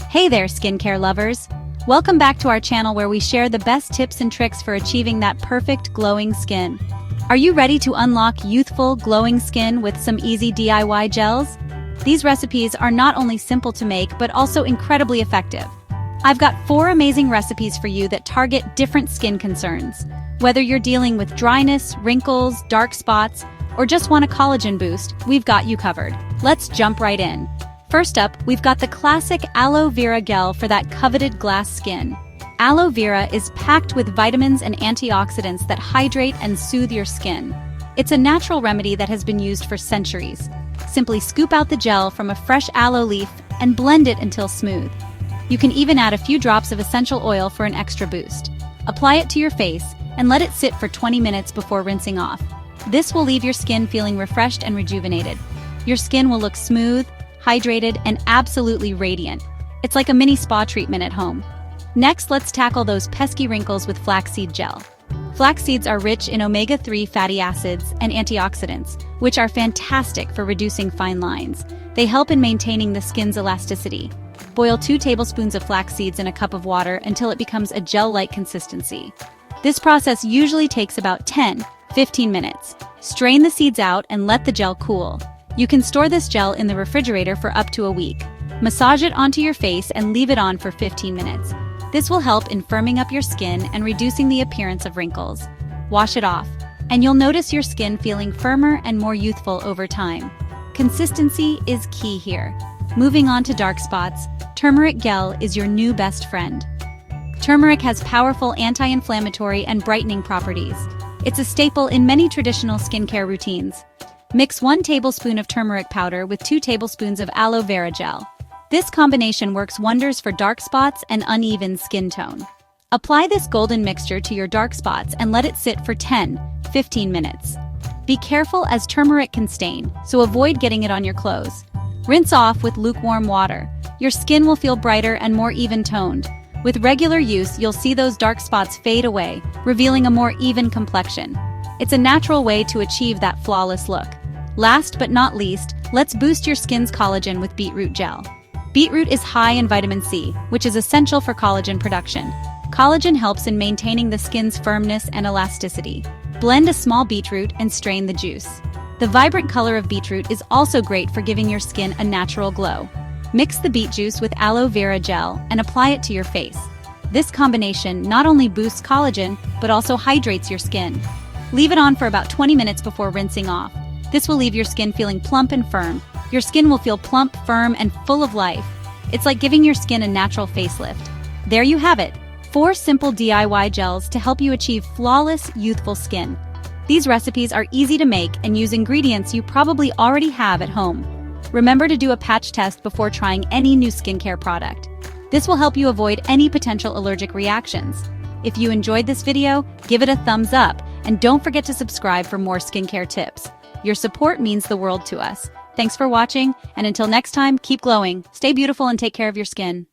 Hey there, skincare lovers! Welcome back to our channel where we share the best tips and tricks for achieving that perfect glowing skin. Are you ready to unlock youthful, glowing skin with some easy DIY gels? These recipes are not only simple to make but also incredibly effective. I've got 4 amazing recipes for you that target different skin concerns. Whether you're dealing with dryness, wrinkles, dark spots, or just want a collagen boost, we've got you covered. Let's jump right in. First up, we've got the classic Aloe Vera gel for that coveted glass skin. Aloe Vera is packed with vitamins and antioxidants that hydrate and soothe your skin. It's a natural remedy that has been used for centuries. Simply scoop out the gel from a fresh aloe leaf and blend it until smooth. You can even add a few drops of essential oil for an extra boost. Apply it to your face and let it sit for 20 minutes before rinsing off. This will leave your skin feeling refreshed and rejuvenated. Your skin will look smooth, hydrated, and absolutely radiant. It's like a mini spa treatment at home. Next, let's tackle those pesky wrinkles with flaxseed gel. Flax seeds are rich in omega-3 fatty acids and antioxidants, which are fantastic for reducing fine lines. They help in maintaining the skin's elasticity. Boil 2 tablespoons of flax seeds in a cup of water until it becomes a gel-like consistency. This process usually takes about 10-15 minutes. Strain the seeds out and let the gel cool. You can store this gel in the refrigerator for up to a week. Massage it onto your face and leave it on for 15 minutes. This will help in firming up your skin and reducing the appearance of wrinkles. Wash it off, and you'll notice your skin feeling firmer and more youthful over time. Consistency is key here. Moving on to dark spots, turmeric gel is your new best friend. Turmeric has powerful anti-inflammatory and brightening properties. It's a staple in many traditional skincare routines. Mix 1 tablespoon of turmeric powder with 2 tablespoons of aloe vera gel. This combination works wonders for dark spots and uneven skin tone. Apply this golden mixture to your dark spots and let it sit for 10-15 minutes. Be careful as turmeric can stain, so avoid getting it on your clothes. Rinse off with lukewarm water. Your skin will feel brighter and more even-toned. With regular use, you'll see those dark spots fade away, revealing a more even complexion. It's a natural way to achieve that flawless look. Last but not least, let's boost your skin's collagen with beetroot gel. Beetroot is high in vitamin C, which is essential for collagen production. Collagen helps in maintaining the skin's firmness and elasticity. Blend a small beetroot and strain the juice. The vibrant color of beetroot is also great for giving your skin a natural glow. Mix the beet juice with aloe vera gel and apply it to your face. This combination not only boosts collagen, but also hydrates your skin. Leave it on for about 20 minutes before rinsing off. This will leave your skin feeling plump and firm. Your skin will feel plump, firm, and full of life. It's like giving your skin a natural facelift. There you have it, 4 simple DIY gels to help you achieve flawless, youthful skin. These recipes are easy to make and use ingredients you probably already have at home. Remember to do a patch test before trying any new skincare product. This will help you avoid any potential allergic reactions. If you enjoyed this video, give it a thumbs up, and don't forget to subscribe for more skincare tips. Your support means the world to us. Thanks for watching, and until next time, keep glowing, stay beautiful, and take care of your skin.